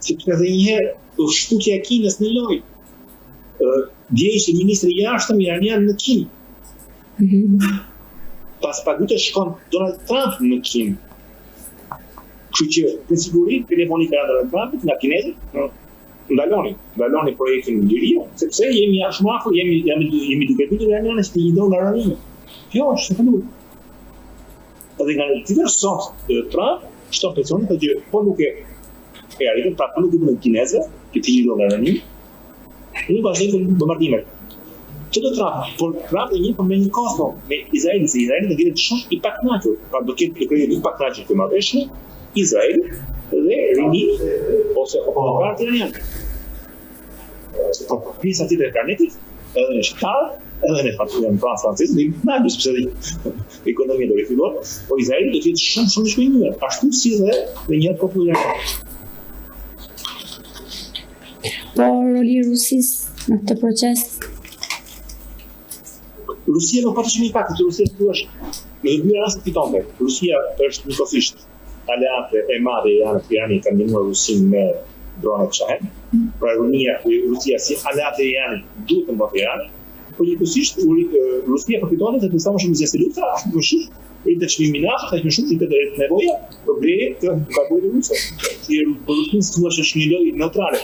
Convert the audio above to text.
sepse edhe një herë shkutja e Kinës në lojë. Dje ishte ministri i jashtëm iranian në Kinë. Pas pagutë shkon Donald Trump në Kinë. Kështu që për siguri telefoni ka Donald Trumpit nga kinezët, ndaloni projektin në Liria, sepse jemi shumë afër, jemi duke pyetur iranianët se i do nga rënimi. Kjo është e padur. Edhe nga tjetër sot Trump shton presionin që po nuk e arritën, pra po nuk e bën kinezë, që të do nga rënimi. Unë vazhdojmë bombardimet. Që do Trump, por Trump e një për me një Kosovo, me Izraelin, se Izraelin do jetë shumë i pakënaqur, pra do ketë krejë i pakënaqur të marrëveshje, Izrael dhe rinimi ose opozitarët iranianë. Por pjesa tjetër e planetit, edhe në shqiptar, edhe në francez, dhe në anglisht sepse ekonomia do rifillon, po Izraeli do të jetë shumë i shpejtuar, ashtu si edhe në një popull iranian. Po roli i Rusisë në këtë proces? Rusia nuk pati shumë impakt, që Rusia thuash në dy raste fitonte. Rusia është njëkohësisht aleate e madhe e Iranit kanë ndihmuar Rusinë me dronet Shahed. Pra Rusia si aleate e Iranit duhet të mbajë Iranin, por njëkohësisht Rusia përfiton se sa më shumë zgjasë lufta, ashtu më shumë rritet çmimi i naftë, aq më shumë rritet nevoja për blerje të karburit rusë. Si Rusia thuash është një lojë neutrale.